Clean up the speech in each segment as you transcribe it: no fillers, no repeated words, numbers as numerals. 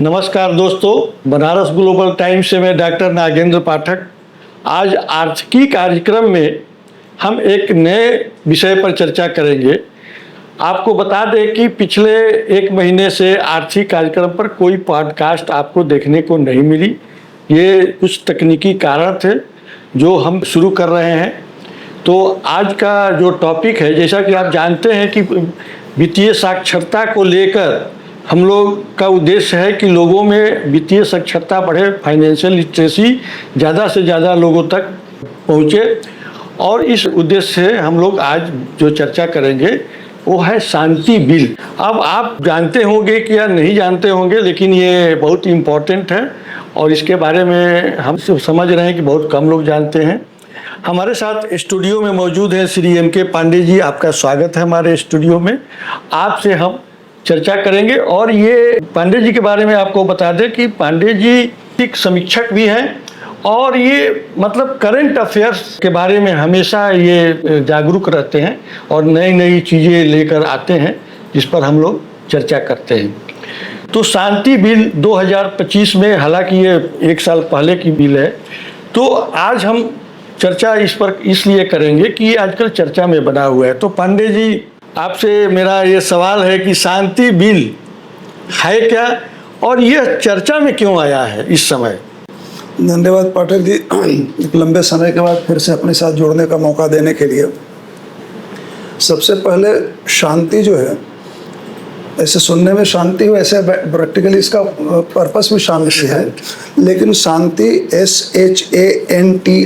नमस्कार दोस्तों, Banaras global times से मैं डॉक्टर नागेंद्र पाठक। आज आर्थिकी कार्यक्रम में हम एक नए विषय पर चर्चा करेंगे। आपको बता दें कि पिछले एक महीने से आर्थिक कार्यक्रम पर कोई पॉडकास्ट आपको देखने को नहीं मिली। ये कुछ तकनीकी कारण थे जो हम शुरू कर रहे हैं। तो आज का जो टॉपिक है, जैसा कि आप जानते हैं कि वित्तीय साक्षरता को लेकर हम लोग का उद्देश्य है कि लोगों में वित्तीय साक्षरता बढ़े, फाइनेंशियल लिटरेसी ज़्यादा से ज़्यादा लोगों तक पहुँचे। और इस उद्देश्य से हम लोग आज जो चर्चा करेंगे वो है शांति बिल। अब आप जानते होंगे कि या नहीं जानते होंगे, लेकिन ये बहुत इम्पोर्टेंट है और इसके बारे में हम सब समझ रहे हैं कि बहुत कम लोग जानते हैं। हमारे साथ स्टूडियो में मौजूद हैं श्री M.K. पांडे जी। आपका स्वागत है हमारे स्टूडियो में। आपसे हम चर्चा करेंगे और ये पांडे जी के बारे में आपको बता दें कि पांडे जी एक समीक्षक भी हैं और ये मतलब करंट अफेयर्स के बारे में हमेशा ये जागरूक रहते हैं और नई नई चीज़ें लेकर आते हैं जिस पर हम लोग चर्चा करते हैं। तो शांति बिल 2025 में, हालांकि ये एक साल पहले की बिल है, तो आज हम चर्चा इस पर इसलिए करेंगे कि ये आजकल चर्चा में बना हुआ है। तो पांडे जी, आपसे मेरा ये सवाल है कि शांति बिल है क्या और ये चर्चा में क्यों आया है इस समय? धन्यवाद पाठक जी, एक लंबे समय के बाद फिर से अपने साथ जुड़ने का मौका देने के लिए। सबसे पहले शांति जो है, ऐसे सुनने में शांति हो, ऐसे प्रैक्टिकली इसका पर्पस भी शांति है, लेकिन शांति SHANTI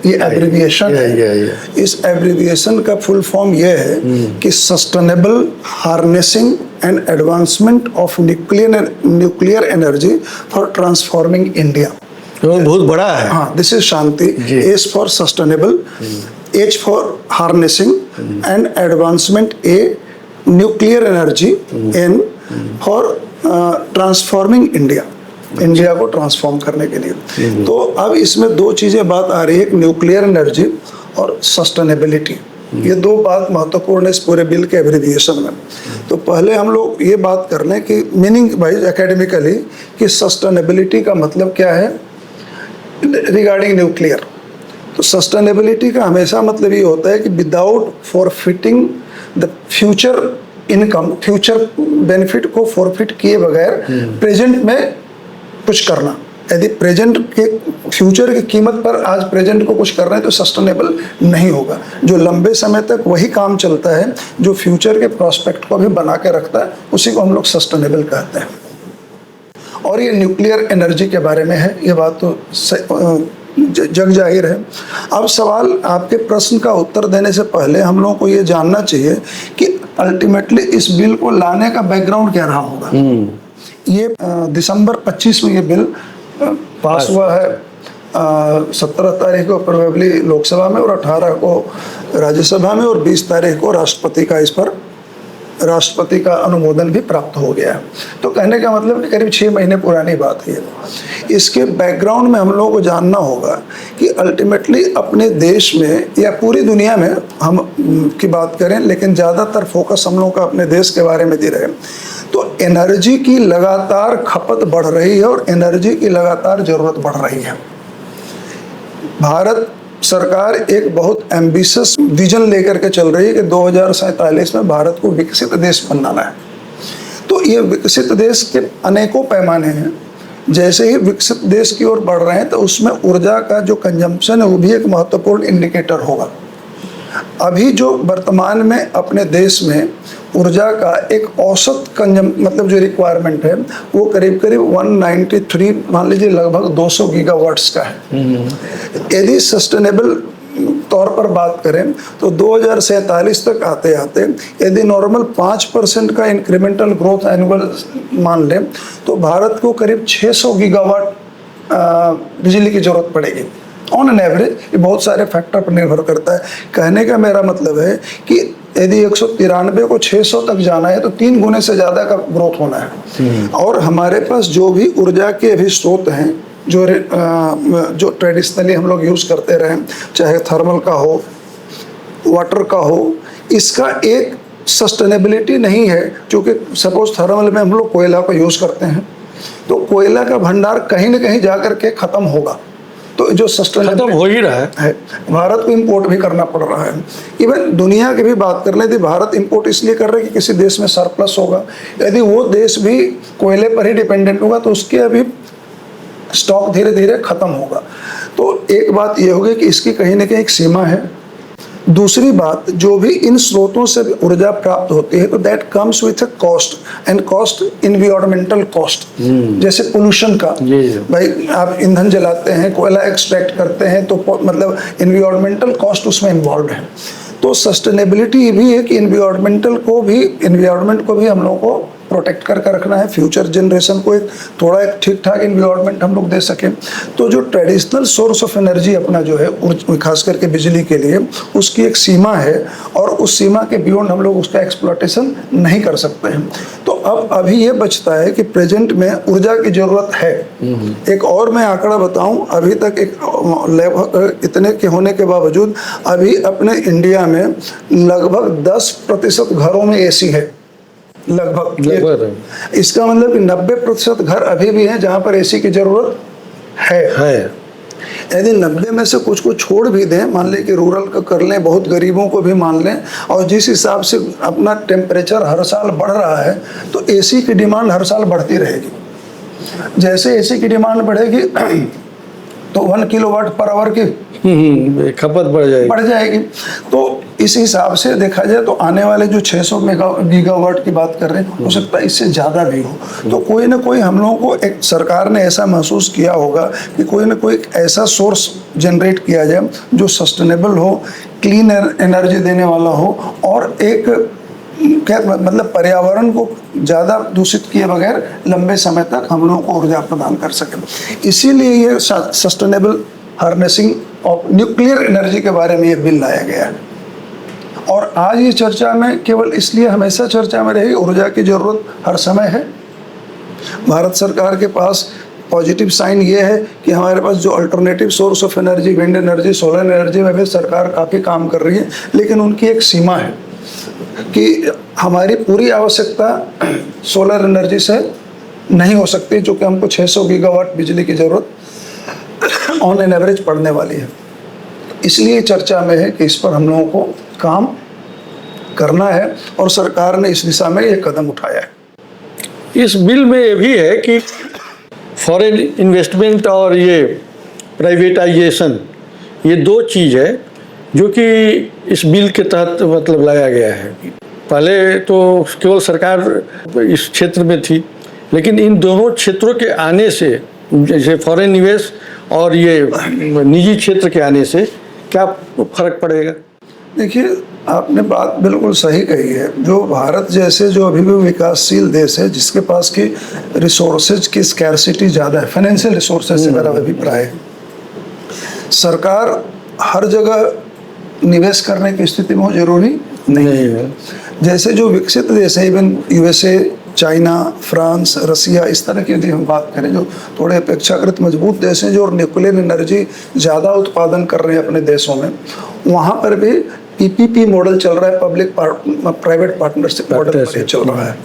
ये एब्रीविएशन है। इस एब्रीविएशन का फुल फॉर्म ये है कि sustainable harnessing and advancement of nuclear energy for transforming India. तो बहुत बड़ा है। हाँ, this is Shanti. S for sustainable, H for harnessing and advancement, A nuclear energy, N for transforming India, India को transform करने के लिए। तो अब इसमें दो चीज़ें बात आ रही है, एक न्यूक्लियर एनर्जी और सस्टेनेबिलिटी। ये दो बात महत्वपूर्ण है इस पूरे बिल के एब्रीविएशन में। तो पहले हम लोग ये बात कर लें कि मीनिंग वाइज एकेडमिकली कि सस्टेनेबिलिटी का मतलब क्या है रिगार्डिंग न्यूक्लियर। तो सस्टेनेबिलिटी का हमेशा मतलब ये होता है कि without forfeiting the future income, future benefit को फॉरफिट किए बगैर प्रेजेंट में कुछ करना। यदि प्रेजेंट के फ्यूचर की कीमत पर आज प्रेजेंट को कुछ कर रहे हैं तो सस्टेनेबल नहीं होगा। जो लंबे समय तक वही काम चलता है, जो फ्यूचर के प्रोस्पेक्ट को भी बना के रखता है, उसी को हम लोग सस्टेनेबल कहते हैं। और ये न्यूक्लियर एनर्जी के बारे में है, ये बात तो जग जाहिर है। अब सवाल, आपके प्रश्न का उत्तर देने से पहले हम लोगों को ये जानना चाहिए कि अल्टीमेटली इस बिल को लाने का बैकग्राउंड क्या रहा होगा। ये दिसंबर 25 में ये बिल पास हुआ है। 17 तारीख को प्रोबेबली लोकसभा में और 18 को राज्यसभा में और 20 तारीख को राष्ट्रपति का इस पर राष्ट्रपति का अनुमोदन भी प्राप्त हो गया है। तो कहने का मतलब कि करीब 6 महीने पुरानी बात है। इसके बैकग्राउंड में हम लोगों को जानना होगा कि अल्टीमेटली अपने देश में या पूरी दुनिया में हम की बात करें, लेकिन ज़्यादातर फोकस हम लोगों का अपने देश के बारे में दे रहे हैं। तो एनर्जी की लगातार खपत बढ़ रही है और एनर्जी की लगातार ज़रूरत बढ़ रही है। भारत सरकार एक बहुत एम्बिशियस विजन लेकर के चल रही है कि 2047 में भारत को विकसित देश बनाना है। तो ये विकसित देश के अनेकों पैमाने हैं। जैसे ही विकसित देश की ओर बढ़ रहे हैं तो उसमें ऊर्जा का जो कंजम्पशन है वो भी एक महत्वपूर्ण इंडिकेटर होगा। अभी जो वर्तमान में अपने देश में ऊर्जा का एक औसत मतलब जो रिक्वायरमेंट है वो करीब करीब 193, मान लीजिए लगभग 200 गीगावाट्स का है। यदि सस्टेनेबल तौर पर बात करें तो 2047 तक आते आते यदि नॉर्मल 5% का इंक्रीमेंटल ग्रोथ एनुअल मान लें तो भारत को करीब 600 गीगावाट बिजली की जरूरत पड़ेगी ऑन एन एवरेज। ये बहुत सारे फैक्टर पर निर्भर करता है। कहने का मेरा मतलब है कि यदि 193 को 600 तक जाना है तो 3 गुने से ज़्यादा का ग्रोथ होना है। और हमारे पास जो भी ऊर्जा के अभी स्रोत हैं जो ट्रेडिशनली हम लोग यूज़ करते रहे, चाहे थर्मल का हो, वाटर का हो, इसका एक सस्टेनेबिलिटी नहीं है। क्योंकि सपोज थर्मल में हम लोग कोयला को यूज़ करते हैं, तो कोयला का भंडार कहीं ना कहीं जाकर के खत्म होगा। तो जो सस्टेनेबल खत्म हो ही रहा है। भारत को इंपोर्ट भी करना पड़ रहा है। इवन दुनिया की भी बात कर लें तो भारत इंपोर्ट इसलिए कर रहा है कि किसी देश में सरप्लस होगा। यदि वो देश भी कोयले पर ही डिपेंडेंट होगा तो उसके अभी स्टॉक धीरे धीरे खत्म होगा। तो एक बात ये होगी कि इसकी कहीं ना कहीं एक सीमा है। दूसरी बात, जो भी इन स्रोतों से ऊर्जा प्राप्त होती है तो that comes with a cost, and cost environmental cost. जैसे पोल्यूशन का, भाई आप ईंधन जलाते हैं, कोयला एक्सट्रैक्ट करते हैं, तो मतलब इन्वायरमेंटल कॉस्ट उसमें इन्वॉल्व है। तो सस्टेनेबिलिटी भी है कि इन्वायरमेंट को भी हम लोगों को प्रोटेक्ट करके रखना है, फ्यूचर जनरेशन को एक थोड़ा एक ठीक ठाक इन्वायरमेंट हम लोग दे सकें। तो जो ट्रेडिशनल सोर्स ऑफ एनर्जी अपना जो है खास करके बिजली के लिए, उसकी एक सीमा है और उस सीमा के बियॉन्ड हम लोग उसका एक्सप्लॉयटेशन नहीं कर सकते हैं। तो अब अभी ये बचता है कि प्रेजेंट में ऊर्जा की जरूरत है। एक और मैं आंकड़ा बताऊं, अभी तक एक लगभग इतने के होने के बावजूद अभी अपने इंडिया में लगभग 10% घरों में एसी है। लगभग इसका मतलब कि 90% घर अभी भी हैं जहां पर एसी की जरूरत है। यदि 90 में से कुछ को छोड़ भी दें, मान लें कि रूरल का कर लें, बहुत गरीबों को भी मान लें, और जिस हिसाब से अपना टेम्परेचर हर साल बढ़ रहा है तो एसी की डिमांड हर साल बढ़ती रहेगी। जैसे एसी की डिमांड बढ़ेगी तो 1 किलोवाट पर आवर की खपत बढ़ जाएगी। तो इस हिसाब से देखा जाए तो आने वाले जो 600 गीगावाट की बात कर रहे हैं, हो सकता है इससे ज़्यादा भी हो। तो कोई ना कोई हम लोगों को एक सरकार ने ऐसा महसूस किया होगा कि कोई ना कोई ऐसा सोर्स जनरेट किया जाए जो सस्टेनेबल हो, क्लीन एनर्जी देने वाला हो और एक क्या मतलब पर्यावरण को ज़्यादा दूषित किए बगैर लंबे समय तक हम लोगों को ऊर्जा प्रदान कर सके। इसीलिए ये sustainable harnessing of nuclear energy के बारे में ये बिल लाया गया है। और आज ये चर्चा में केवल इसलिए हमेशा चर्चा में रही, ऊर्जा की जरूरत हर समय है। भारत सरकार के पास पॉजिटिव साइन ये है कि हमारे पास जो alternative source of energy, wind energy, solar energy में भी सरकार काफ़ी काम कर रही है, लेकिन उनकी एक सीमा है कि हमारी पूरी आवश्यकता सोलर एनर्जी से नहीं हो सकती, जो कि हमको 600 गीगावाट बिजली की जरूरत ऑन एन एवरेज पड़ने वाली है। इसलिए चर्चा में है कि इस पर हम लोगों को काम करना है और सरकार ने इस दिशा में ये कदम उठाया है। इस बिल में ये भी है कि फॉरेन इन्वेस्टमेंट और ये प्राइवेटाइजेशन, ये दो चीज़ है जो कि इस बिल के तहत मतलब लाया गया है। पहले तो केवल सरकार इस क्षेत्र में थी, लेकिन इन दोनों क्षेत्रों के आने से, जैसे फॉरेन निवेश और ये निजी क्षेत्र के आने से क्या फर्क पड़ेगा? देखिए, आपने बात बिल्कुल सही कही है। जो भारत जैसे जो अभी भी विकासशील देश है, जिसके पास की रिसोर्सेज की स्कैर्सिटी ज़्यादा है, फाइनेंशियल रिसोर्सेज से मेरा अभिप्राय है, सरकार हर जगह निवेश करने की स्थिति में हो जरूरी नहीं है। जैसे जो विकसित देश है, इवन यूएसए, चाइना, फ्रांस, रसिया, इस तरह की यदि हम बात करें जो थोड़े अपेक्षाकृत मजबूत देश हैं जो न्यूक्लियर एनर्जी ज़्यादा उत्पादन कर रहे हैं अपने देशों में, वहाँ पर भी पीपीपी मॉडल चल रहा है, पब्लिक प्राइवेट पार्टनरशिप मॉडल चल रहा है।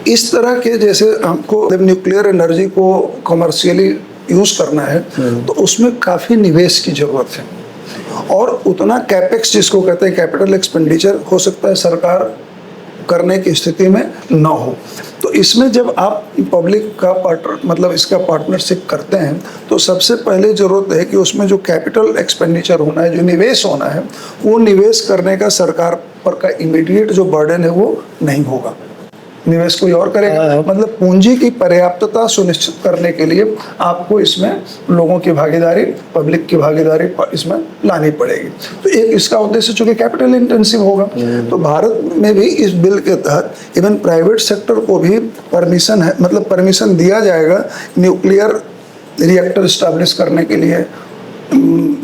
इस तरह के जैसे हमको जब न्यूक्लियर एनर्जी को कमर्शियली यूज़ करना है तो उसमें काफ़ी निवेश की ज़रूरत है और उतना कैपेक्स जिसको कहते हैं कैपिटल एक्सपेंडिचर हो सकता है सरकार करने की स्थिति में न हो। तो इसमें जब आप पब्लिक का मतलब इसका पार्टनरशिप करते हैं तो सबसे पहले ज़रूरत है कि उसमें जो कैपिटल एक्सपेंडिचर होना है, जो निवेश होना है, वो निवेश करने का सरकार पर का इमीडिएट जो बर्डन है वो नहीं होगा। निवेश कोई और करेगा, मतलब पूंजी की पर्याप्तता सुनिश्चित करने के लिए आपको इसमें लोगों की भागीदारी, पब्लिक की भागीदारी इसमें लानी पड़ेगी। तो एक इसका उद्देश्य चूंकि कैपिटल इंटेंसिव होगा, तो भारत में भी इस बिल के तहत इवन प्राइवेट सेक्टर को भी परमिशन है, मतलब परमिशन दिया जाएगा न्यूक्लियर रिएक्टर स्टैब्लिश करने के लिए,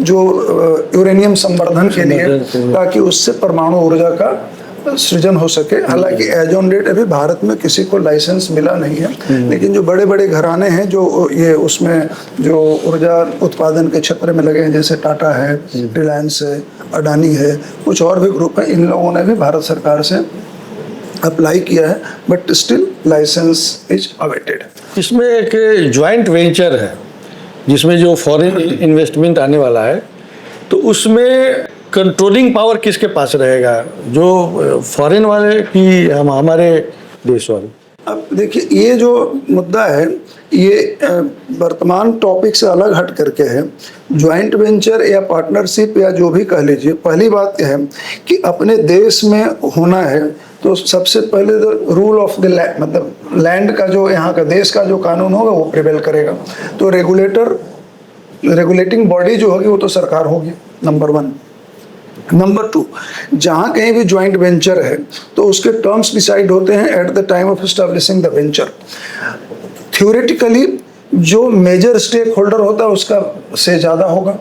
जो यूरेनियम संवर्धन के लिए, ताकि उससे परमाणु ऊर्जा का सृजन हो सके। हालांकि एज ऑन डेट अभी भारत में किसी को लाइसेंस मिला नहीं है, लेकिन जो बड़े बड़े घराने हैं जो ये उसमें जो ऊर्जा उत्पादन के क्षेत्र में लगे हैं, जैसे टाटा है, रिलायंस है, अडानी है, कुछ और भी ग्रुप है, इन लोगों ने भी भारत सरकार से अप्लाई किया है, but still license is awaited. इसमें एक ज्वाइंट वेंचर है जिसमें जो फॉरेन इन्वेस्टमेंट आने वाला है, तो उसमें कंट्रोलिंग पावर किसके पास रहेगा, जो फॉरेन वाले कि हमारे देश वाले? अब देखिए, ये जो मुद्दा है ये वर्तमान टॉपिक से अलग हट करके है। ज्वाइंट वेंचर या पार्टनरशिप या जो भी कह लीजिए, पहली बात यह है कि अपने देश में होना है तो सबसे पहले तो रूल ऑफ द लैंड, मतलब लैंड का जो यहाँ का देश का जो कानून होगा वो प्रिवेल करेगा। तो रेगुलेटिंग बॉडी जो होगी वो तो सरकार होगी, नंबर 1। नंबर 2, जहाँ कहीं भी ज्वाइंट वेंचर है तो उसके टर्म्स डिसाइड होते हैं at the time of establishing the venture. Theoretically जो मेजर स्टेक होल्डर होता है उसका से ज़्यादा होगा।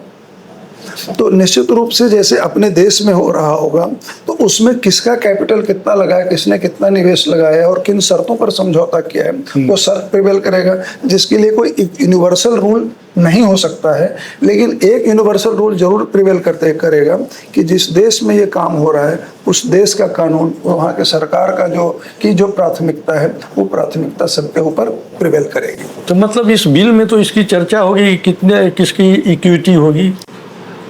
तो निश्चित रूप से जैसे अपने देश में हो रहा होगा तो उसमें किसका कैपिटल कितना लगाया, किसने कितना निवेश लगाया और किन शर्तों पर समझौता किया है, वो शर्त प्रिवेल करेगा, जिसके लिए कोई यूनिवर्सल रूल नहीं हो सकता है। लेकिन एक यूनिवर्सल रूल जरूर प्रिवेल करेगा कि जिस देश में ये काम हो रहा है उस देश का कानून, वहाँ के सरकार का जो प्राथमिकता है वो प्राथमिकता सबके ऊपर प्रिवेल करेगी। तो मतलब इस बिल में तो इसकी चर्चा होगी, कितने किसकी इक्विटी होगी?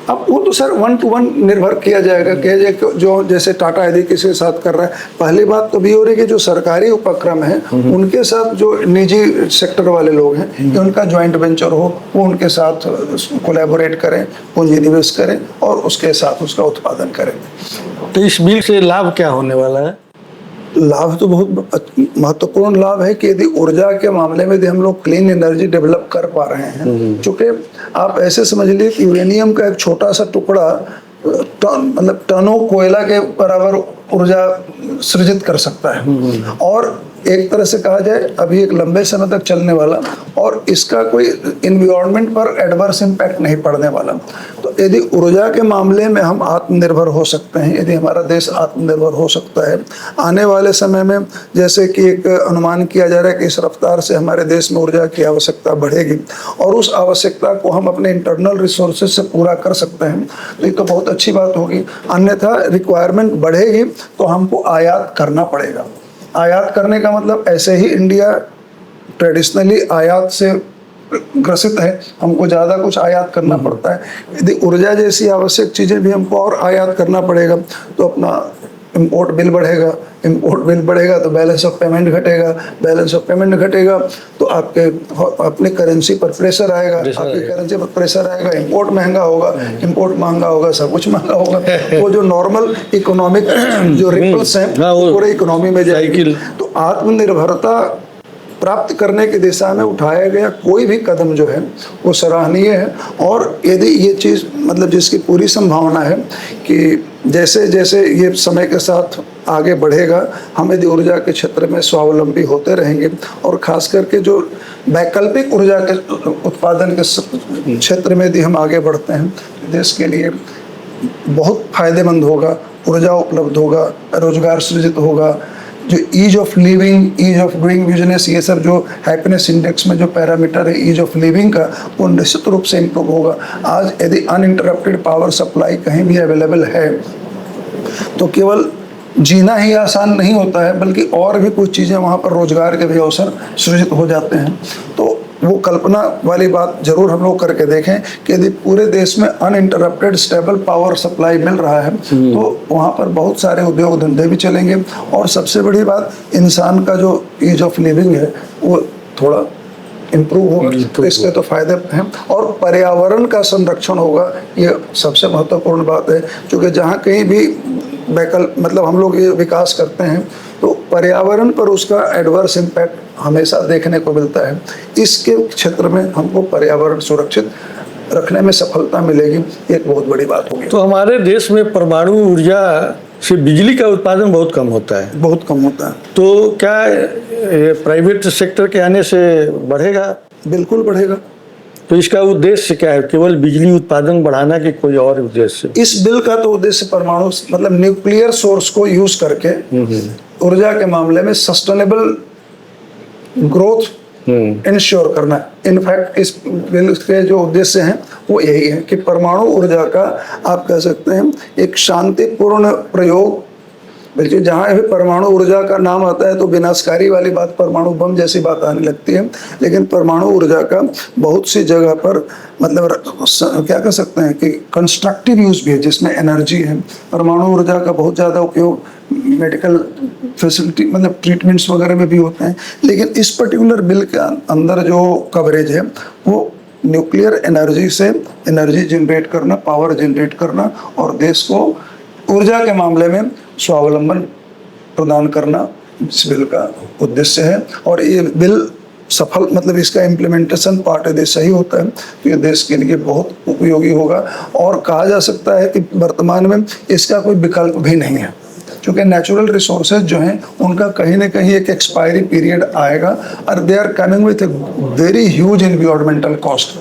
अब वो तो सर 1 to 1 निर्भर किया जाएगा कि जो जैसे टाटा यदि किसी के साथ कर रहा है। पहली बात तो भी हो रही है कि जो सरकारी उपक्रम है उनके साथ जो निजी सेक्टर वाले लोग हैं कि उनका ज्वाइंट वेंचर हो, वो उनके साथ कोलैबोरेट करें, पूंजी निवेश करें और उसके साथ उसका उत्पादन करें। तो इस बिल से लाभ क्या होने वाला है? लाभ तो बहुत महत्वपूर्ण लाभ है कि यदि ऊर्जा के मामले में यदि हम लोग क्लीन एनर्जी डेवलप कर पा रहे हैं, चूंकि आप ऐसे समझ लीजिए कि यूरेनियम का एक छोटा सा टुकड़ा मतलब टनों कोयला के बराबर ऊर्जा सृजित कर सकता है और एक तरह से कहा जाए अभी एक लंबे समय तक चलने वाला, और इसका कोई इन्वायरमेंट पर एडवर्स इम्पैक्ट नहीं पड़ने वाला। तो यदि ऊर्जा के मामले में हम आत्मनिर्भर हो सकते हैं, यदि हमारा देश आत्मनिर्भर हो सकता है आने वाले समय में, जैसे कि एक अनुमान किया जा रहा है कि इस रफ्तार से हमारे देश में ऊर्जा की आवश्यकता बढ़ेगी और उस आवश्यकता को हम अपने इंटरनल रिसोर्सेज से पूरा कर सकते हैं, तो ये तो बहुत अच्छी बात होगी। अन्यथा रिक्वायरमेंट बढ़ेगी तो हमको आयात करना पड़ेगा। आयात करने का मतलब ऐसे ही इंडिया ट्रेडिशनली आयात से ग्रसित है, हमको ज़्यादा कुछ आयात करना पड़ता है। यदि ऊर्जा जैसी आवश्यक चीज़ें भी हमको और आयात करना पड़ेगा तो अपना इंपोर्ट बिल बढ़ेगा, इंपोर्ट बिल बढ़ेगा तो बैलेंस ऑफ पेमेंट घटेगा, बैलेंस ऑफ पेमेंट घटेगा तो आपके अपनी करेंसी पर प्रेशर आएगा, आपकी करेंसी पर प्रेशर आएगा, इंपोर्ट महंगा होगा, इंपोर्ट महंगा होगा, सब कुछ महंगा होगा। वो जो नॉर्मल इकोनॉमिक जो रिपल्स हैं पूरे इकोनॉमी में जाएगी। तो आत्मनिर्भरता प्राप्त करने की दिशा में उठाया गया कोई भी कदम जो है वो सराहनीय है। और यदि ये चीज़ मतलब जिसकी पूरी संभावना है कि जैसे जैसे ये समय के साथ आगे बढ़ेगा, हम यदि ऊर्जा के क्षेत्र में स्वावलंबी होते रहेंगे और खास करके जो वैकल्पिक ऊर्जा के उत्पादन के क्षेत्र में यदि हम आगे बढ़ते हैं तो देश के लिए बहुत फायदेमंद होगा। ऊर्जा उपलब्ध होगा, रोजगार सृजित होगा, जो ease of living, ease of doing business, ये सब जो हैप्पीनेस इंडेक्स में जो पैरामीटर है ईज ऑफ लिविंग का, वो निश्चित रूप से इम्प्रूव होगा। आज यदि अनइंटरप्टेड पावर सप्लाई कहीं भी अवेलेबल है तो केवल जीना ही आसान नहीं होता है बल्कि और भी कुछ चीज़ें वहाँ पर रोजगार के भी अवसर सृजित हो जाते हैं। तो वो कल्पना वाली बात जरूर हम लोग करके देखें कि यदि पूरे देश में अनइंटरप्टेड स्टेबल पावर सप्लाई मिल रहा है तो वहाँ पर बहुत सारे उद्योग धंधे भी चलेंगे और सबसे बड़ी बात इंसान का जो ईज ऑफ लिविंग है वो थोड़ा इम्प्रूव होगा। तो इसके तो फायदे हैं और पर्यावरण का संरक्षण होगा, ये सबसे महत्वपूर्ण बात है। क्योंकि जहाँ कहीं भी मतलब हम लोग ये विकास करते हैं तो पर्यावरण पर उसका एडवर्स इम्पैक्ट हमेशा देखने को मिलता है। इसके क्षेत्र में हमको पर्यावरण सुरक्षित रखने में सफलता मिलेगी, एक बहुत बड़ी बात होगी। तो हमारे देश में परमाणु ऊर्जा से बिजली का उत्पादन बहुत कम होता है। बहुत कम होता है। तो क्या प्राइवेट सेक्टर के आने से बढ़ेगा? बिल्कुल बढ़ेगा। तो इसका उद्देश्य क्या है? केवल बिजली उत्पादन बढ़ाना कि कोई और उद्देश्य? इस बिल का तो उद्देश्य परमाणु मतलब न्यूक्लियर सोर्स को यूज करके ऊर्जा के मामले में सस्टेनेबल ग्रोथ इंश्योर करना। इनफैक्ट इस बिल के जो उद्देश्य हैं वो यही है कि परमाणु ऊर्जा का आप कह सकते हैं एक शांतिपूर्ण प्रयोग बल्कि जहाँ भी परमाणु ऊर्जा का नाम आता है तो विनाशकारी वाली बात, परमाणु बम जैसी बात आने लगती है। लेकिन परमाणु ऊर्जा का बहुत सी जगह पर मतलब क्या कह सकते हैं कि कंस्ट्रक्टिव यूज भी है, जिसमें एनर्जी है। परमाणु ऊर्जा का बहुत ज़्यादा उपयोग मेडिकल फैसिलिटी मतलब ट्रीटमेंट्स वगैरह में भी होते हैं। लेकिन इस पर्टिकुलर बिल के अंदर जो कवरेज है वो न्यूक्लियर एनर्जी से एनर्जी जनरेट करना, पावर जनरेट करना और देश को ऊर्जा के मामले में स्वावलंबन प्रदान करना इस बिल का उद्देश्य है। और ये बिल सफल मतलब इसका इम्प्लीमेंटेशन पार्ट यदि सही होता है तो ये देश के लिए बहुत उपयोगी होगा। और कहा जा सकता है कि वर्तमान में इसका कोई विकल्प भी नहीं है, क्योंकि नेचुरल रिसोर्सेज जो हैं उनका कहीं ना कहीं एक एक्सपायरी पीरियड आएगा और they are coming with a very huge environmental cost.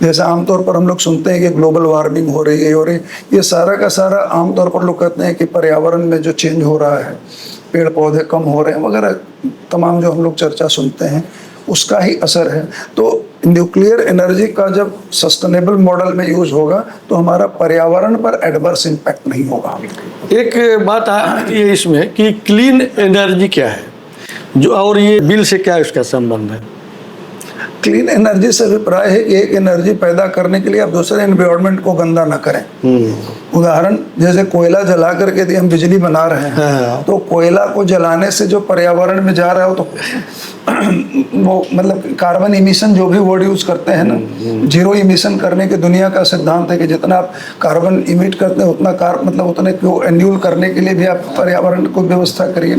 जैसे आमतौर पर हम लोग सुनते हैं कि ग्लोबल वार्मिंग हो रही है, और ये सारा का सारा आमतौर पर लोग कहते हैं कि पर्यावरण में जो चेंज हो रहा है, पेड़ पौधे कम हो रहे हैं वगैरह, तमाम जो हम लोग चर्चा सुनते हैं उसका ही असर है। तो न्यूक्लियर एनर्जी का जब सस्टेनेबल मॉडल में यूज होगा तो हमारा पर्यावरण पर एडवर्स इम्पैक्ट नहीं होगा। एक बात आती है इसमें कि क्लीन एनर्जी क्या है जो, और ये बिल से क्या इसका संबंध है? क्लीन एनर्जी से अभिप्राय है कि एक एनर्जी पैदा करने के लिए आप दूसरे एनवायरनमेंट को गंदा ना करें। उदाहरण जैसे कोयला जला करके यदि हम बिजली बना रहे हैं तो कोयला को जलाने से जो पर्यावरण में जा रहा हो तो वो मतलब कार्बन इमिशन जो भी वर्ड यूज करते हैं ना, जीरो इमिशन करने के दुनिया का सिद्धांत है कि जितना आप कार्बन इमिट करते हैं उतना मतलब उतने को एन्यूल करने के लिए भी आप पर्यावरण को व्यवस्था करिए।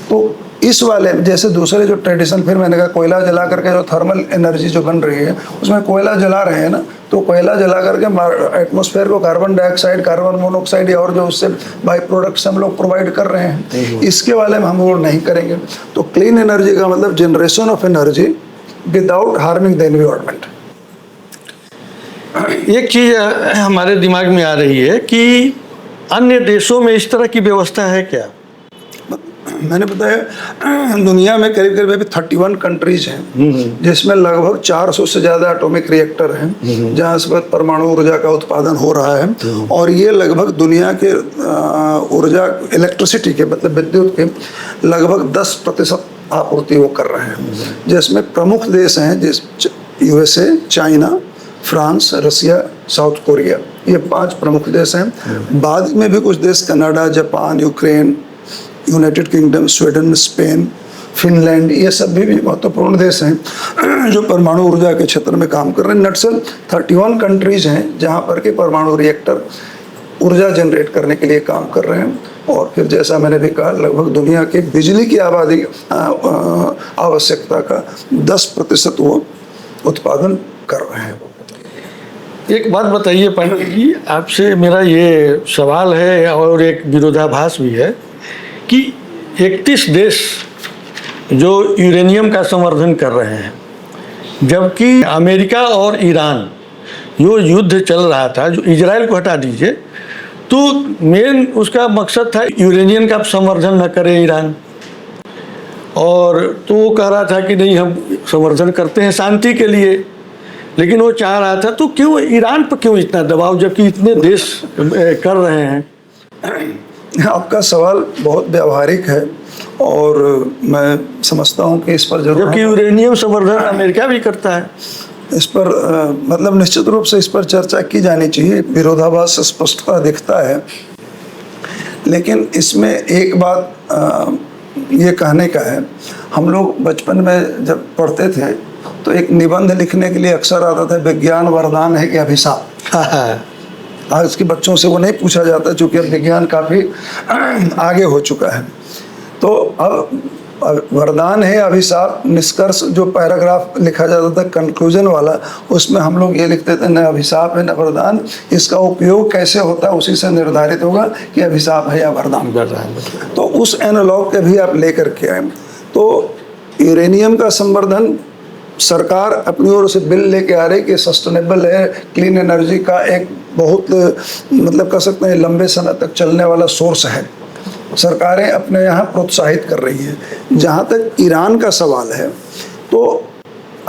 तो इस वाले जैसे दूसरे जो ट्रेडिशन, फिर मैंने कहा कोयला जला करके जो थर्मल एनर्जी जो बन रही है उसमें कोयला जला रहे हैं ना, तो कोयला जला करके एटमॉस्फेयर को कार्बन डाइऑक्साइड, कार्बन मोनोऑक्साइड या और जो उससे बाई प्रोडक्ट्स हम लोग प्रोवाइड कर रहे हैं, इसके वाले में हम लोग नहीं करेंगे। तो क्लीन एनर्जी का मतलब generation of energy without harming the environment. एक चीज हमारे दिमाग में आ रही है कि अन्य देशों में इस तरह की व्यवस्था है क्या? मैंने बताया दुनिया में करीब करीब अभी 31 कंट्रीज हैं जिसमें लगभग 400 से ज़्यादा एटॉमिक रिएक्टर हैं जहाँ से परमाणु ऊर्जा का उत्पादन हो रहा है। और ये लगभग दुनिया के ऊर्जा इलेक्ट्रिसिटी के मतलब विद्युत के लगभग 10% आपूर्ति वो कर रहे हैं, जिसमें प्रमुख देश हैं जिस USA, चाइना, फ्रांस, रसिया, साउथ कोरिया, ये 5 प्रमुख देश हैं। बाद में भी कुछ देश Canada, Japan, Ukraine, United kingdom, Sweden, Spain, Finland, ये सब भी महत्वपूर्ण देश हैं जो परमाणु ऊर्जा के क्षेत्र में काम कर रहे हैं। नटसल 31 कंट्रीज हैं जहाँ पर के परमाणु रिएक्टर ऊर्जा जनरेट करने के लिए काम कर रहे हैं। और फिर जैसा मैंने भी कहा लगभग दुनिया की बिजली की आबादी आवश्यकता का 10% वो उत्पादन कर रहे हैं। एक बात बताइए पंडित जी, आपसे मेरा ये सवाल है और एक विरोधाभास भी है कि 31 देश जो यूरेनियम का संवर्धन कर रहे हैं, जबकि अमेरिका और ईरान जो युद्ध चल रहा था, जो इजराइल को हटा दीजिए, तो मेन उसका मकसद था यूरेनियम का संवर्धन न करे ईरान, और तो वो कह रहा था कि नहीं हम संवर्धन करते हैं शांति के लिए, लेकिन वो चाह रहा था। तो क्यों ईरान पर क्यों इतना दबाव जबकि इतने देश कर रहे हैं? आपका सवाल बहुत व्यावहारिक है और मैं समझता हूँ कि इस पर जरूर, जबकि यूरेनियम संवर्धन अमेरिका भी करता है, इस पर मतलब निश्चित रूप से इस पर चर्चा की जानी चाहिए। विरोधाभास स्पष्टता दिखता है, लेकिन इसमें एक बात ये कहने का है, हम लोग बचपन में जब पढ़ते थे तो एक निबंध लिखने के लिए अक्सर आता था विज्ञान वरदान है कि अभिशाप। आज के बच्चों से वो नहीं पूछा जाता क्योंकि अब विज्ञान काफ़ी आगे हो चुका है। तो अब वरदान है अभिशाप, निष्कर्ष जो पैराग्राफ लिखा जाता था कंक्लूजन वाला, उसमें हम लोग ये लिखते थे न अभिशाप है न वरदान, इसका उपयोग कैसे होता है उसी से निर्धारित होगा कि अभिशाप है या वरदान। तो उस एनालॉग के भी आप लेकर के आए। तो यूरेनियम का संवर्धन सरकार अपनी ओर से बिल लेके आ रही कि सस्टेनेबल है, क्लीन एनर्जी का एक बहुत मतलब कह सकते हैं लंबे समय तक चलने वाला सोर्स है, सरकारें अपने यहाँ प्रोत्साहित कर रही है। जहाँ तक ईरान का सवाल है तो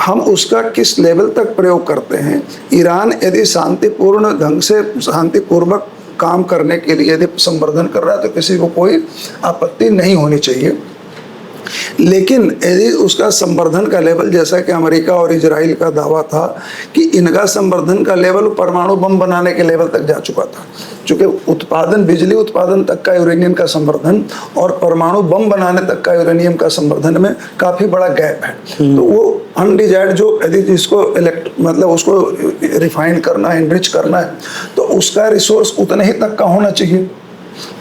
हम उसका किस लेवल तक प्रयोग करते हैं। ईरान यदि शांतिपूर्ण ढंग से शांतिपूर्वक काम करने के लिए यदि संवर्धन कर रहा है तो किसी को कोई आपत्ति नहीं होनी चाहिए। लेकिन यदि उसका संवर्धन का लेवल, जैसा कि अमेरिका और इजराइल का दावा था कि इनका संवर्धन का लेवल परमाणु बम बनाने के लेवल तक जा चुका था, चूंकि उत्पादन, बिजली उत्पादन तक का यूरेनियम का संवर्धन और परमाणु बम बनाने तक का यूरेनियम का संवर्धन में काफी बड़ा गैप है। तो वो अनडिजायर्ड जो यदि जिसको मतलब उसको रिफाइन करना है, एनरिच करना है, तो उसका रिसोर्स उतने ही तक का होना चाहिए,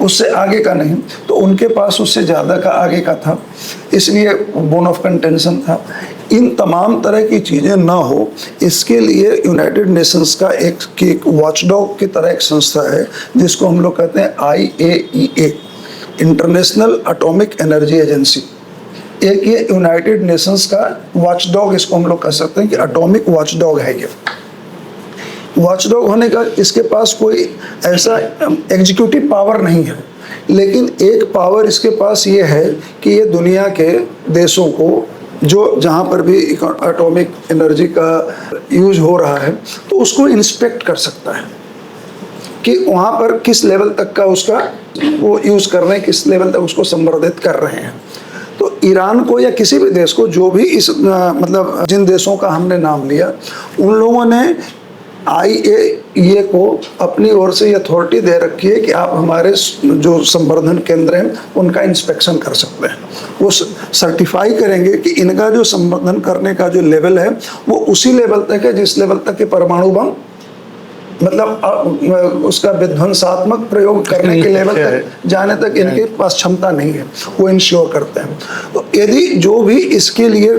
उससे आगे का नहीं। तो उनके पास उससे ज़्यादा का आगे का था, इसलिए बोन ऑफ कंटेंशन था। इन तमाम तरह की चीज़ें ना हो, इसके लिए यूनाइटेड नेशंस का एक वॉचडॉग की तरह एक संस्था है जिसको हम लोग कहते हैं IAEA, international atomic energy agency. एक ये यूनाइटेड नेशंस का वॉचडॉग, इसको हम लोग कह सकते हैं कि एटॉमिक वॉचडॉग है। ये वॉचडॉग होने का इसके पास कोई ऐसा एग्जीक्यूटिव पावर नहीं है, लेकिन एक पावर इसके पास ये है कि ये दुनिया के देशों को, जो जहाँ पर भी एटॉमिक एनर्जी का यूज हो रहा है, तो उसको इंस्पेक्ट कर सकता है कि वहाँ पर किस लेवल तक का उसका वो यूज कर रहे हैं, किस लेवल तक उसको संवर्धित कर रहे हैं। तो ईरान को या किसी भी देश को, जो भी इस मतलब जिन देशों का हमने नाम लिया, उन लोगों ने IAEA को अपनी ओर से ये अथॉरिटी दे रखी है कि आप हमारे जो संवर्धन केंद्र हैं उनका इंस्पेक्शन कर सकते हैं। वो सर्टिफाई करेंगे कि इनका जो संवर्धन करने का जो लेवल है वो उसी लेवल तक है जिस लेवल तक के परमाणु बम मतलब उसका विध्वंसात्मक प्रयोग करने के लेवल तक जाने तक इनके पास क्षमता नहीं है, वो इंश्योर करते हैं। तो यदि जो भी इसके लिए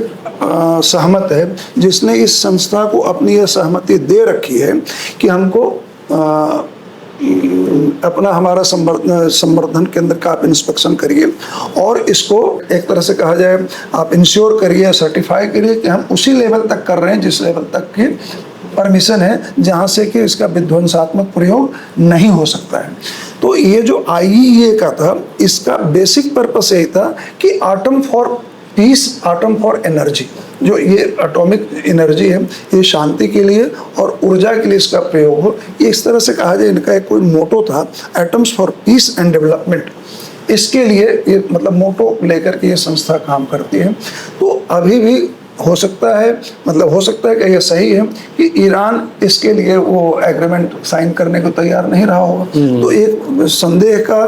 सहमत है, जिसने इस संस्था को अपनी यह सहमति दे रखी है कि हमको अपना हमारा संवर्धन केंद्र का आप इंस्पेक्शन करिए और इसको एक तरह से कहा जाए आप इंश्योर करिए, सर्टिफाई करिए कि हम उसी लेवल तक कर रहे हैं जिस लेवल तक की परमिशन है, जहाँ से कि इसका विध्वंसात्मक प्रयोग नहीं हो सकता है। तो ये जो IAEA का था, इसका बेसिक पर्पस यही था कि atom for piece, atom for energy, जो ये एटॉमिक एनर्जी है ये शांति के लिए और ऊर्जा के लिए इसका प्रयोग हो। ये इस तरह से कहा जाए, इनका एक कोई मोटो था, atoms for piece and development. इसके लिए ये मतलब मोटो लेकर के ये संस्था काम करती है। तो अभी भी हो सकता है, मतलब हो सकता है कि यह सही है कि ईरान इसके लिए वो एग्रीमेंट साइन करने को तैयार नहीं रहा होगा। तो एक संदेह का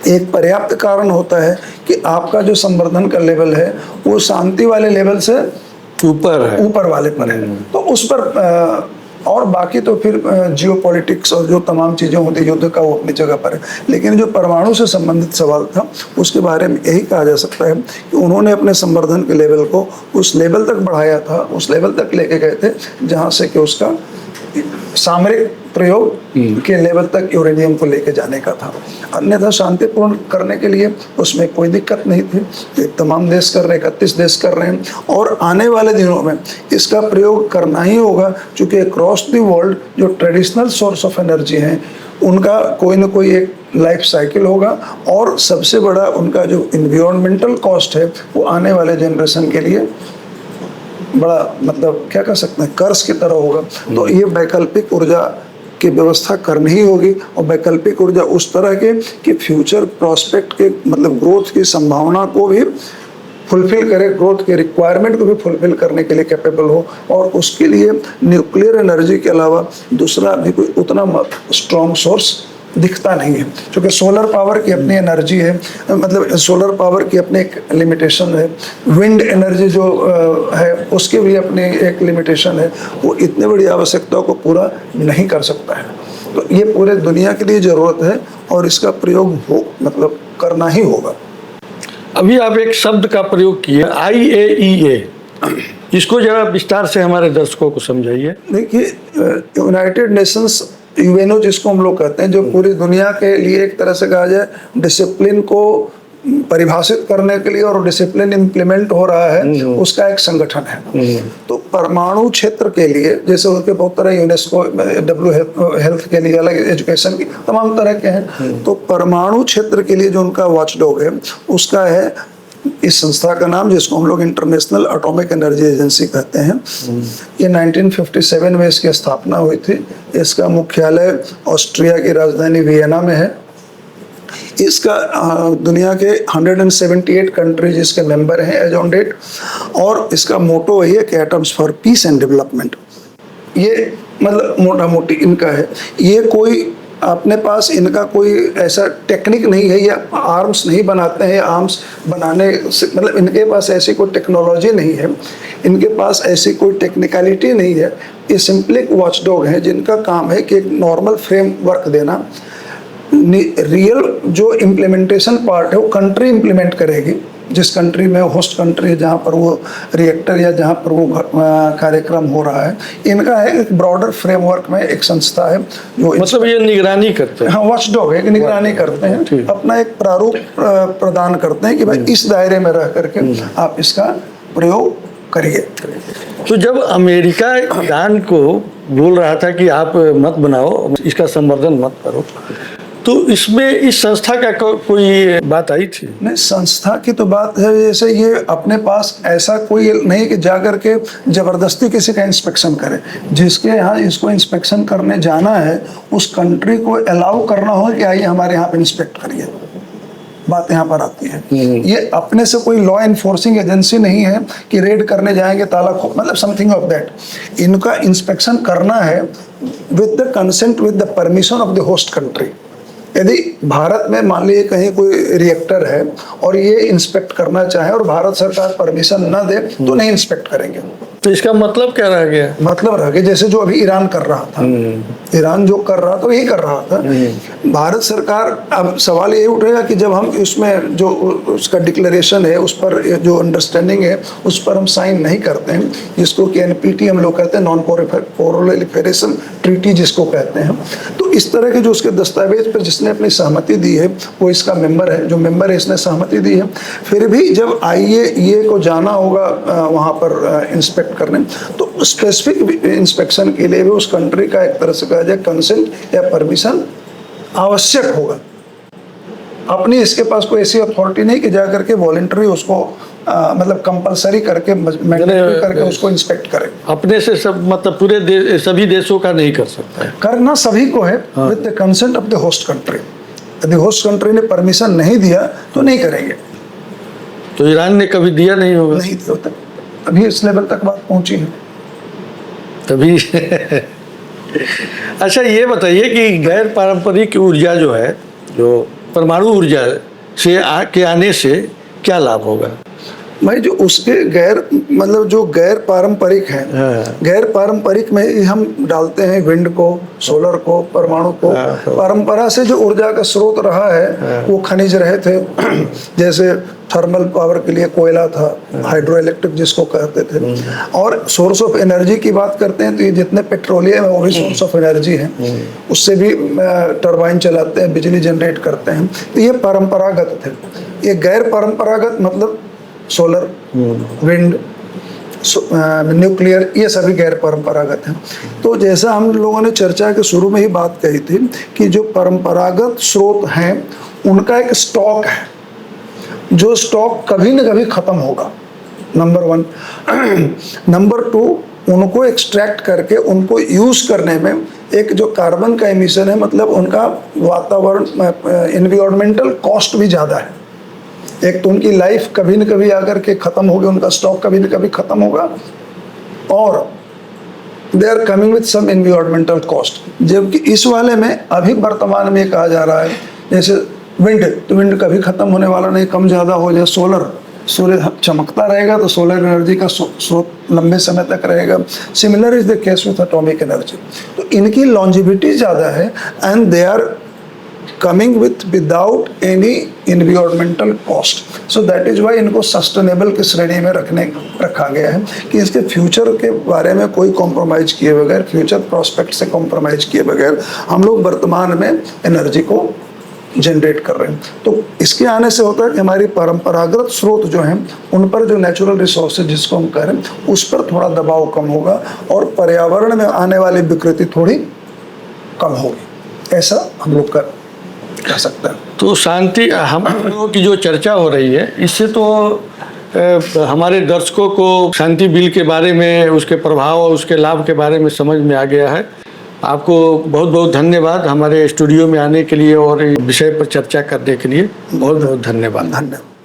एक पर्याप्त कारण होता है कि आपका जो संवर्धन का लेवल है वो शांति वाले लेवल से ऊपर है, ऊपर वाले पर है। तो उस पर और बाकी तो फिर जियोपॉलिटिक्स और जो तमाम चीज़ें होती है युद्ध का, वो अपनी जगह पर है। लेकिन जो परमाणु से संबंधित सवाल था उसके बारे में यही कहा जा सकता है कि उन्होंने अपने संवर्धन के लेवल को उस लेवल तक बढ़ाया था, उस लेवल तक लेके गए थे जहाँ से कि उसका सामरिक प्रयोग के लेवल तक यूरेनियम को लेके जाने का था। अन्यथा शांतिपूर्ण करने के लिए उसमें कोई दिक्कत नहीं थी। तमाम देश कर रहे हैं, 31 देश कर रहे हैं और आने वाले दिनों में इसका प्रयोग करना ही होगा, क्योंकि अक्रॉस द वर्ल्ड जो ट्रेडिशनल सोर्स ऑफ एनर्जी हैं उनका कोई ना कोई एक लाइफ साइकिल होगा और सबसे बड़ा उनका जो इन्वायरमेंटल कॉस्ट है वो आने वाले जनरेशन के लिए बड़ा मतलब क्या कह सकते हैं कर्ज की तरह होगा। तो ये वैकल्पिक ऊर्जा की व्यवस्था करनी ही होगी और वैकल्पिक ऊर्जा उस तरह के कि फ्यूचर प्रोस्पेक्ट के मतलब ग्रोथ की संभावना को भी फुलफिल करे, ग्रोथ के रिक्वायरमेंट को भी फुलफिल करने के लिए कैपेबल हो। और उसके लिए न्यूक्लियर एनर्जी के अलावा दूसरा भी कोई उतना स्ट्रॉन्ग सोर्स दिखता नहीं है, क्योंकि सोलर पावर की अपनी एनर्जी है, मतलब सोलर पावर की अपनी एक लिमिटेशन है, विंड एनर्जी जो है उसके भी अपनी एक लिमिटेशन है, वो इतनी बड़ी आवश्यकताओं को पूरा नहीं कर सकता है। तो ये पूरे दुनिया के लिए ज़रूरत है और इसका प्रयोग हो मतलब करना ही होगा। अभी आप एक शब्द का प्रयोग किए IAEA, इसको जरा विस्तार से हमारे दर्शकों को समझाइए। देखिए, यूनाइटेड नेशंस UNO जिसको हम लोग कहते हैं, जो पूरी दुनिया के लिए एक तरह से कहा जाए डिसिप्लिन को परिभाषित करने के लिए और डिसिप्लिन इम्प्लीमेंट हो रहा है, उसका एक संगठन है। तो परमाणु क्षेत्र के लिए जैसे उसके बहुत तरह यूनेस्को, हेल्थ के लिए अलग, एजुकेशन की तमाम तरह के हैं। तो परमाणु क्षेत्र के लिए जो उनका वॉचडॉग है उसका है इस संस्था का नाम, जिसको हम लोग इंटरनेशनल एटॉमिक एनर्जी एजेंसी कहते हैं, ये 1957 में इसकी स्थापना हुई थी। इसका मुख्यालय ऑस्ट्रिया की राजधानी वियना में है। इसका दुनिया के 178 कंट्रीज इसके मेंबर हैं एज ऑन डेट, और इसका मोटो वही है कि atoms for piece and development. ये मतलब मोटा मोटी इनका है। ये कोई अपने पास इनका कोई ऐसा टेक्निक नहीं है, या आर्म्स नहीं बनाते हैं, आर्म्स बनाने से मतलब इनके पास ऐसी कोई टेक्नोलॉजी नहीं है, इनके पास ऐसी कोई टेक्निकलिटी नहीं है। ये सिंपली एक वॉचडॉग हैं जिनका काम है कि एक नॉर्मल फ्रेमवर्क देना। रियल जो इम्प्लीमेंटेशन पार्ट है वो कंट्री इम्प्लीमेंट करेगी, जिस कंट्री में होस्ट कंट्री है, जहाँ पर वो रिएक्टर या जहाँ पर वो कार्यक्रम हो रहा है। इनका है एक ब्रॉडर फ्रेमवर्क में एक संस्था है जो मतलब ये निगरानी करते हैं। हाँ, वॉचडॉग है कि निगरानी करते हैं, अपना एक प्रारूप प्रदान करते हैं कि भाई इस दायरे में रह करके आप इसका प्रयोग करिए। तो जब अमेरिका ईरान को बोल रहा था कि आप मत बनाओ, इसका संवर्धन मत करो, तो इसमें इस संस्था का कोई बात आई थी? नहीं, संस्था की तो बात है, जैसे ये अपने पास ऐसा कोई नहीं कि जाकर के जबरदस्ती किसी का इंस्पेक्शन करे। जिसके यहाँ इसको इंस्पेक्शन करने जाना है उस कंट्री को अलाउ करना हो कि आइए हमारे यहाँ पे इंस्पेक्ट करिए, बात यहाँ पर आती है। ये अपने से कोई लॉ एनफोर्सिंग एजेंसी नहीं है कि रेड करने जाएंगे ताला खो, मतलब समथिंग ऑफ दैट। इनका इंस्पेक्शन करना है with the consent, with the permission of the host country. यदि भारत में मान लीजिए कहीं कोई रिएक्टर है और ये इंस्पेक्ट करना चाहे और भारत सरकार परमिशन न दे तो नहीं इंस्पेक्ट करेंगे। तो इसका मतलब क्या रह गया? मतलब रह गया जैसे जो अभी ईरान कर रहा था, ईरान जो कर रहा था यही कर रहा था। भारत सरकार, अब सवाल ये उठेगा कि जब हम इसमें जो उसका डिक्लेरेशन है, उस पर जो अंडरस्टैंडिंग है, उस पर हम साइन नहीं करते हैं, जिसको कि एनपीटी हम लोग कहते हैं, नॉन प्रोलिफरेशन ट्रीटी जिसको कहते हैं, तो इस तरह के जो उसके दस्तावेज पर जिसने अपनी सहमति दी है वो इसका मेंबर है, जो मेंबर है इसने सहमति दी है। फिर भी जब आईएईए को जाना होगा वहाँ पर इंस्पेक्ट करने, तो स्पेसिफिक इंस्पेक्शन के लिए भी उस कंट्री का एक तरह से कहा जाए कंसेंट या परमिशन आवश्यक होगा। अपनी इसके पास कोई ऐसी अथॉरिटी नहीं कि जाकर के वॉलंटरी उसको मतलब कंपलसरी करके मैंडेटरी करके उसको इंस्पेक्ट करे। अपने से सब मतलब पूरे सभी देशों का नहीं कर सकता है, करना सभी को है with the consent of the host country. यदि होस्ट कंट्री ने परमिशन नहीं दिया तो नहीं करेंगे। तो ईरान ने कभी दिया नहीं होगा? नहीं दिया, अभी इस लेवल तक बात पहुंची है तभी। अच्छा, ये बताइए कि गैर पारंपरिक ऊर्जा जो है, जो परमाणु ऊर्जा से आने से क्या लाभ होगा? भाई जो उसके मतलब जो गैर पारंपरिक है, गैर पारंपरिक में हम डालते हैं विंड को, सोलर को, परमाणु को। परंपरा से जो ऊर्जा का स्रोत रहा है वो खनिज रहे थे, जैसे थर्मल पावर के लिए कोयला था, हाइड्रो इलेक्ट्रिक जिसको कहते थे। और सोर्स ऑफ एनर्जी की बात करते हैं तो ये जितने पेट्रोलियम है वो भी सोर्स ऑफ एनर्जी है, उससे भी टरबाइन चलाते हैं, बिजली जनरेट करते हैं। तो ये परंपरागत थे। ये गैर परंपरागत मतलब सोलर, विंड, न्यूक्लियर, ये सभी गैर परंपरागत हैं। तो जैसा हम लोगों ने चर्चा के शुरू में ही बात कही थी कि जो परंपरागत स्रोत हैं उनका एक स्टॉक है, जो स्टॉक कभी न कभी खत्म होगा, नंबर 1। नंबर 2, उनको एक्सट्रैक्ट करके उनको यूज करने में एक जो कार्बन का एमिशन है, मतलब उनका वातावरण एनवायरमेंटल कॉस्ट भी ज़्यादा है। एक तो उनकी लाइफ कभी न कभी आकर के खत्म होगी, उनका स्टॉक कभी न कभी खत्म होगा, और they are coming with some environmental cost. जबकि इस वाले में अभी वर्तमान में कहा जा रहा है जैसे विंड, तो विंड कभी खत्म होने वाला नहीं, कम ज़्यादा हो जाए। सोलर, सूर्य चमकता रहेगा तो सोलर एनर्जी का स्रोत लंबे समय तक रहेगा। Similar is the case with atomic energy. तो इनकी लॉन्जिविटी ज़्यादा है and they are coming without any environmental cost, so that is why इनको सस्टेनेबल की श्रेणी में रखा गया है कि इसके फ्यूचर के बारे में कोई कॉम्प्रोमाइज किए बगैर, फ्यूचर प्रोस्पेक्ट से कॉम्प्रोमाइज किए बगैर हम लोग वर्तमान में एनर्जी को जनरेट कर रहे हैं। तो इसके आने से होता है कि हमारी परंपरागत स्रोत जो हैं उन पर जो नेचुरल रिसोर्सेज जिसको हम कह रहे हैं उस पर थोड़ा दबाव कम होगा और पर्यावरण में आने वाली विकृति थोड़ी कम होगी, ऐसा हम लोग कह सकते हैं। तो शांति, हम लोगों की जो चर्चा हो रही है इससे तो हमारे दर्शकों को शांति बिल के बारे में, उसके प्रभाव और उसके लाभ के बारे में समझ में आ गया है। आपको बहुत बहुत धन्यवाद हमारे स्टूडियो में आने के लिए और इस विषय पर चर्चा करने के लिए। बहुत बहुत धन्यवाद। धन्यवाद।